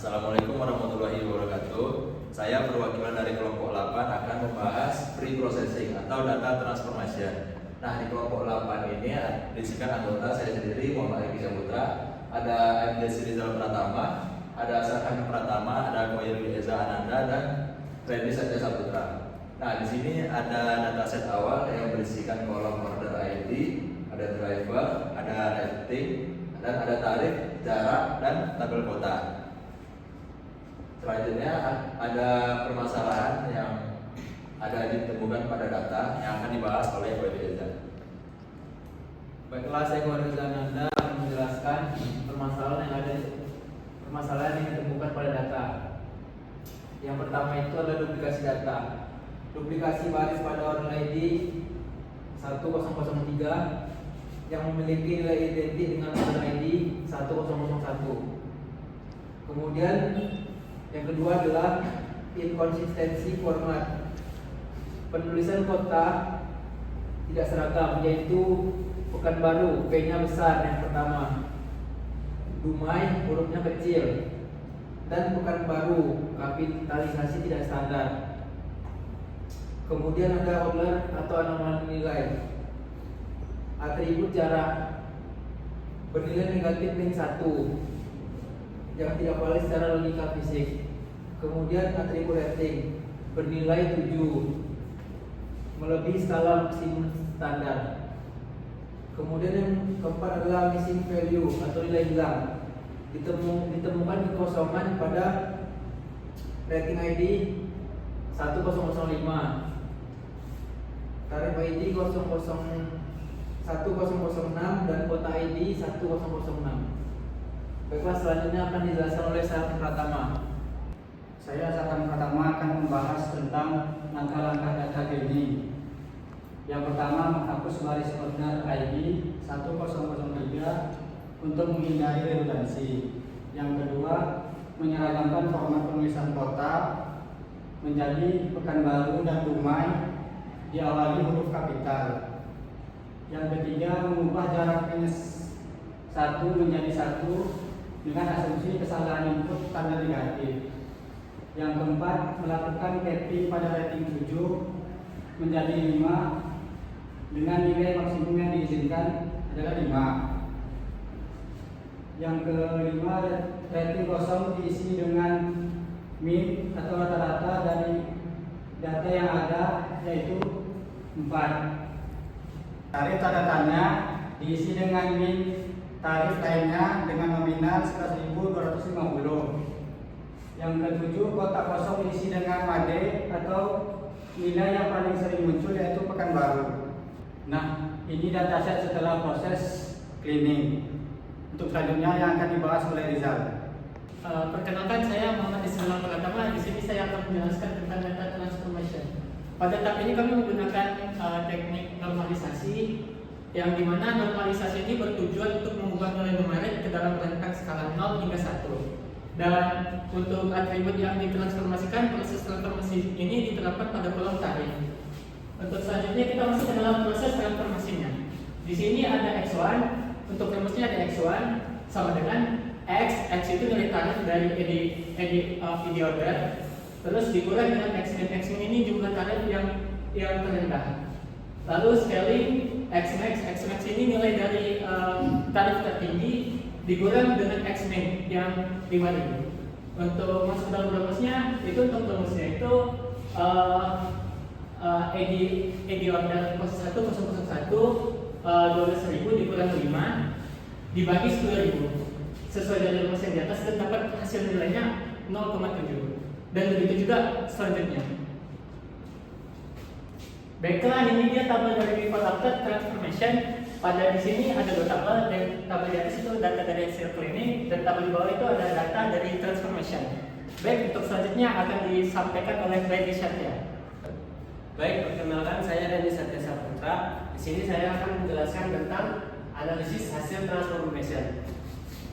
Assalamualaikum warahmatullahi wabarakatuh. Saya perwakilan dari kelompok 8 akan membahas pre-processing atau data transformation. Nah, di kelompok 8 ini diisikan anggota saya sendiri, Muhammad Eki Saputra, ada MD Rizal Pratama, ada Sarhan Pratama, ada Koyeri Eza Ananda, dan Randy Satya Saputra. Nah, di sini ada dataset awal yang berisikan kolom order ID, ada driver, ada rating, dan ada tarif, jarak, dan tabel kota. Selanjutnya ada permasalahan yang ada ditemukan pada data yang akan dibahas oleh Koyeri Eza. Baiklah, saya Koyeri Eza Ananda akan menjelaskan permasalahan yang ditemukan pada data. Yang pertama itu adalah duplikasi data. Duplikasi baris pada order ID 1003 yang memiliki nilai identik dengan order ID 1001. Kemudian yang kedua adalah inkonsistensi format. Penulisan kota tidak seragam, yaitu Pekanbaru P-nya besar yang pertama, Dumai hurufnya kecil, dan Pekanbaru kapitalisasi tidak standar. Kemudian ada outlier atau anomali nilai. Atribut jarak bernilai negatif min 1 yang tidak valid secara logika fisik. Kemudian atribut rating bernilai 7 melebihi skala maksimum standar. Kemudian yang keempat adalah missing value atau nilai hilang. Ditemukan kekosongan pada rating ID 1005, tarif ID 1006, dan kota ID 1006. Baiklah, selanjutnya akan dijelaskan oleh Sarhan Pratama. Saya Sarhan Pratama akan membahas tentang langkah-langkah data cleaning. Yang pertama, menghapus baris order ID 1003 untuk menghindari redundansi. Yang kedua, menyeragamkan format penulisan kota menjadi Pekanbaru dan Dumai diawali huruf kapital. Yang ketiga, mengubah jarak minus 1 menjadi 1 dengan asumsi kesalahan input tanda negatif. Yang keempat, melakukan capping pada rating 7 menjadi 5 dengan nilai maksimum yang diizinkan adalah 5. Yang kelima, rating kosong diisi dengan min atau rata-rata dari data yang ada, yaitu 4. Tarif tanda tanya diisi dengan min tarif lainnya dengan nominal 11.250. Yang ketujuh, kotak kosong diisi dengan made atau nilai yang paling sering muncul, yaitu Pekanbaru. Nah, ini dataset setelah proses cleaning. Untuk selanjutnya yang akan dibahas oleh Rizal. Perkenalkan, saya Muhammad Rizal Pratama. Di sini saya akan menjelaskan tentang data transformation. Pada tahap ini kami menggunakan teknik normalisasi, yang dimana normalisasi ini bertujuan untuk mengubah nilai numerik ke dalam rentang skala 0 hingga 1. Dan untuk atribut yang ditransformasikan, proses transformasi ini diterapkan pada kolom tarif. Untuk selanjutnya kita masuk ke dalam proses transformasinya. Di sini ada X1, untuk rumusnya ada X1 sama dengan X itu nilai tarif dari ED order, terus dikurang dengan X-min. X-min ini jumlah tarif yang terendah. Lalu scaling X-max ini nilai dari tarif tertinggi dikurang dengan X-min yang 5.000. Untuk masuk dalam rumusnya itu ED order 0101 12.000 dikurang 5 dibagi 10.000 sesuai dari rumus yang di atas, dan dapat hasil nilainya 0,7. Dan begitu juga selanjutnya. Baiklah, ini dia tabel dari before after transformation. Pada di sini ada 2 tabel, dan tabel di atas itu data dari hasil cleaning, dan tabel di bawah itu ada data dari transformation. Baik, untuk selanjutnya akan disampaikan oleh Randy Satya. Baik, perkenalkan, saya Randy Satya Saputra. Di sini saya akan menjelaskan tentang analisis hasil transformation.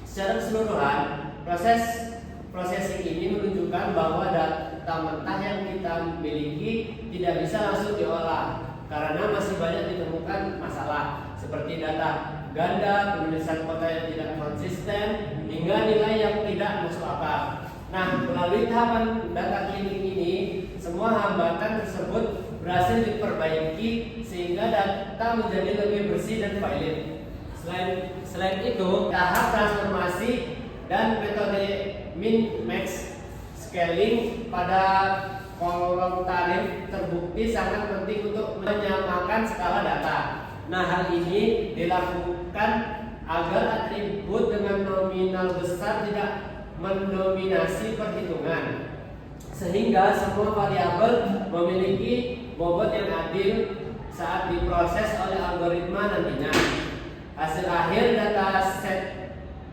Secara keseluruhan, proses processing ini menunjukkan bahwa data mentah yang kita miliki tidak bisa langsung diolah karena masih banyak ditemukan masalah seperti data ganda, penulisan kota yang tidak konsisten, hingga nilai yang tidak masuk akal. Nah, melalui tahapan data cleaning ini, semua hambatan tersebut berhasil diperbaiki sehingga data menjadi lebih bersih dan valid. Selain itu, tahap transformasi dan metode min-max scaling pada kolom tarif terbukti sangat penting untuk menyamakan skala data. Nah, hal ini dilakukan agar atribut dengan nominal besar tidak mendominasi perhitungan, sehingga semua variabel memiliki bobot yang adil saat diproses oleh algoritma nantinya. Hasil akhir data set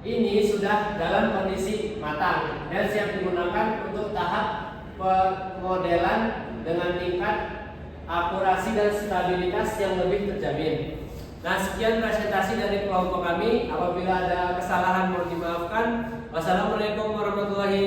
ini sudah dalam kondisi matang dan siap digunakan untuk tahap pemodelan dengan tingkat akurasi dan stabilitas yang lebih terjamin. Nah, sekian presentasi dari kelompok kami. Apabila ada kesalahan mohon dimaafkan. Wassalamualaikum warahmatullahi